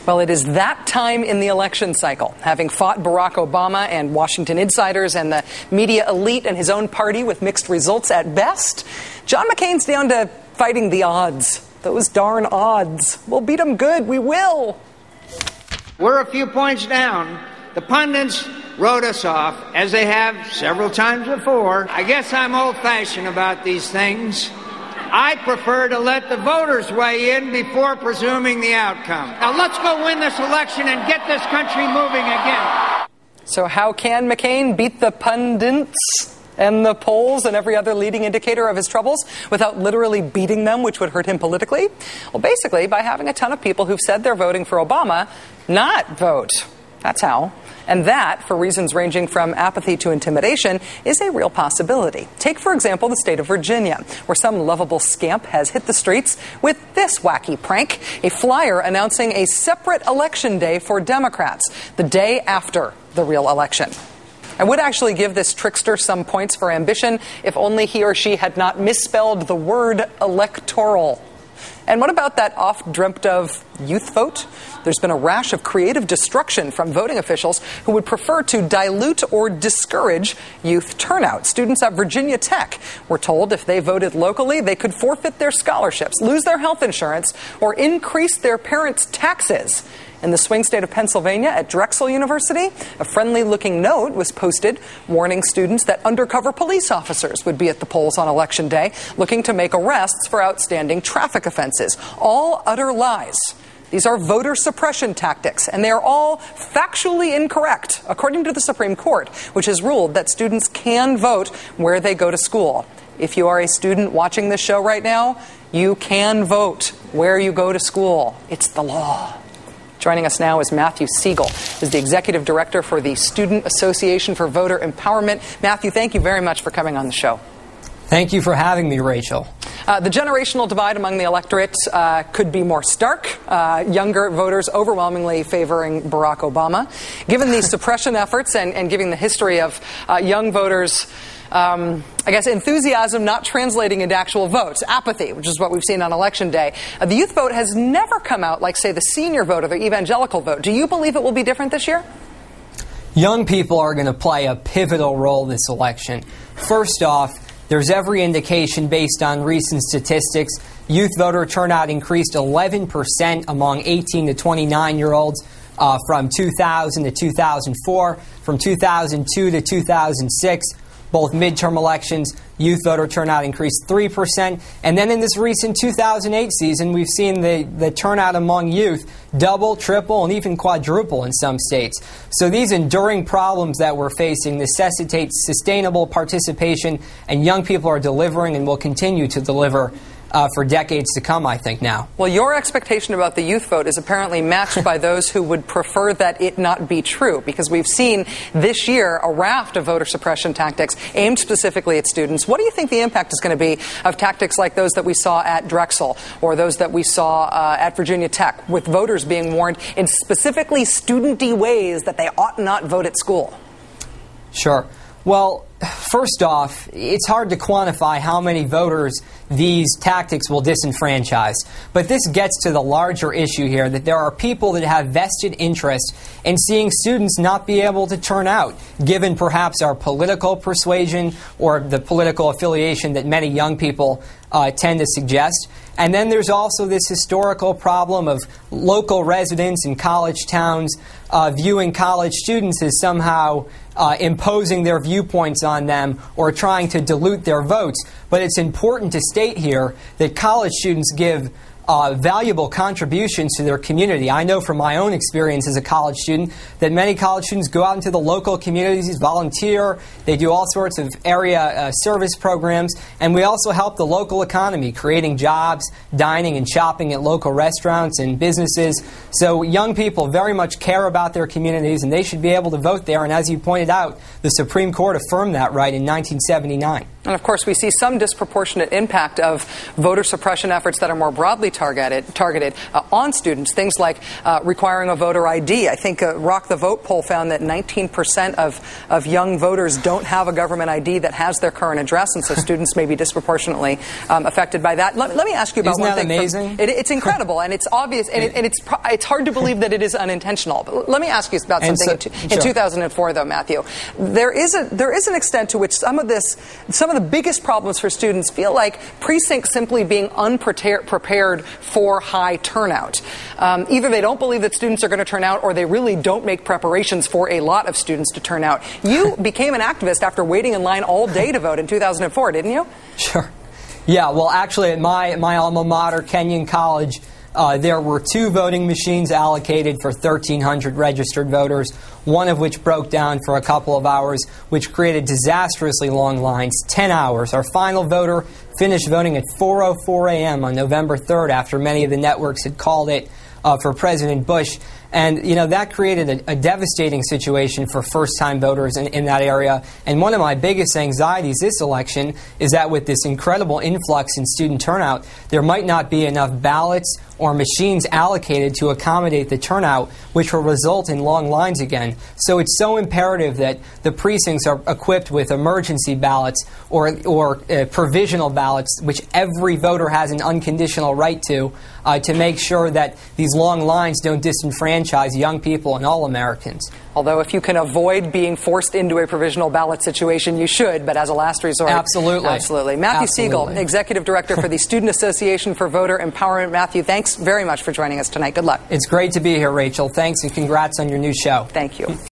Well, it is that time in the election cycle. Having fought Barack Obama and Washington insiders and the media elite and his own party with mixed results at best, John McCain's down to fighting the odds. Those darn odds. We'll beat them good. We will. We're a few points down. The pundits wrote us off, as they have several times before. I guess I'm old-fashioned about these things. I prefer to let the voters weigh in before presuming the outcome. Now let's go win this election and get this country moving again. So how can McCain beat the pundits and the polls and every other leading indicator of his troubles without literally beating them, which would hurt him politically? Well, basically by having a ton of people who've said they're voting for Obama not vote. That's how. And that, for reasons ranging from apathy to intimidation, is a real possibility. Take, for example, the state of Virginia, where some lovable scamp has hit the streets with this wacky prank, a flyer announcing a separate election day for Democrats, the day after the real election. I would actually give this trickster some points for ambition if only he or she had not misspelled the word electoral. And what about that oft-dreamt-of youth vote? There's been a rash of creative destruction from voting officials who would prefer to dilute or discourage youth turnout. Students at Virginia Tech were told if they voted locally, they could forfeit their scholarships, lose their health insurance, or increase their parents' taxes. In the swing state of Pennsylvania at Drexel University, a friendly-looking note was posted warning students that undercover police officers would be at the polls on Election Day looking to make arrests for outstanding traffic offenses. All utter lies. These are voter suppression tactics, and they are all factually incorrect, according to the Supreme Court, which has ruled that students can vote where they go to school. If you are a student watching this show right now, you can vote where you go to school. It's the law. Joining us now is Matthew Siegel, who's the Executive Director for the Student Association for Voter Empowerment. Matthew, thank you very much for coming on the show. Thank you for having me, Rachel. The generational divide among the electorate could be more stark. Younger voters overwhelmingly favoring Barack Obama. Given these suppression efforts and given the history of young voters, I guess enthusiasm not translating into actual votes, apathy, which is what we've seen on Election Day. The youth vote has never come out like, say, the senior vote or the evangelical vote. Do you believe it will be different this year? Young people are going to play a pivotal role this election. First off, there's every indication based on recent statistics. Youth voter turnout increased 11% among 18 to 29-year-olds from 2000 to 2004, from 2002 to 2006. Both midterm elections, youth voter turnout increased 3%. And then in this recent 2008 season, we've seen the turnout among youth double, triple, and even quadruple in some states. So these enduring problems that we're facing necessitate sustainable participation, and young people are delivering and will continue to deliver for decades to come, I think, now. Well, your expectation about the youth vote is apparently matched by those who would prefer that it not be true, because we've seen this year a raft of voter suppression tactics aimed specifically at students. What do you think the impact is going to be of tactics like those that we saw at Drexel or those that we saw at Virginia Tech, with voters being warned in specifically student-y ways that they ought not vote at school? Sure. Well, first off, it's hard to quantify how many voters these tactics will disenfranchise. But this gets to the larger issue here, that there are people that have vested interest in seeing students not be able to turn out, given perhaps our political persuasion or the political affiliation that many young people tend to suggest. And then there's also this historical problem of local residents in college towns viewing college students as somehow imposing their viewpoints on them or trying to dilute their votes. But it's important to state here that college students give valuable contributions to their community. I know from my own experience as a college student that many college students go out into the local communities, volunteer, they do all sorts of area service programs, and we also help the local economy, creating jobs, dining and shopping at local restaurants and businesses. So young people very much care about their communities, and they should be able to vote there. And as you pointed out, the Supreme Court affirmed that right in 1979. And of course, we see some disproportionate impact of voter suppression efforts that are more broadly targeted. on students, things like requiring a voter ID. I think a Rock the Vote poll found that 19% of young voters don't have a government ID that has their current address, and so students may be disproportionately affected by that. Let me ask you about one thing. Isn't that amazing? It's incredible, and it's obvious, and it's hard to believe that it is unintentional. But let me ask you about something in 2004, though, Matthew. There is an extent to which some of the biggest problems for students feel like precincts simply being unprepared for high turnout. Either they don't believe that students are going to turn out, or they really don't make preparations for a lot of students to turn out. You became an activist after waiting in line all day to vote in 2004, didn't you? Sure. Yeah, well, actually, at my alma mater, Kenyon College, there were 2 voting machines allocated for 1,300 registered voters, one of which broke down for a couple of hours, which created disastrously long lines, 10 hours. Our final voter finished voting at 4:04 a.m. on November 3rd after many of the networks had called it for President Bush. And, that created a devastating situation for first-time voters in that area. And one of my biggest anxieties this election is that with this incredible influx in student turnout, there might not be enough ballots or machines allocated to accommodate the turnout, which will result in long lines again. So it's so imperative that the precincts are equipped with emergency ballots or provisional ballots, which every voter has an unconditional right to make sure that these long lines don't disenfranchise young people and all Americans. Although if you can avoid being forced into a provisional ballot situation, you should, but as a last resort. Absolutely. Absolutely. Matthew Siegel, Executive Director for the Student Association for Voter Empowerment. Matthew, thanks very much for joining us tonight. Good luck. It's great to be here, Rachel. Thanks, and congrats on your new show. Thank you.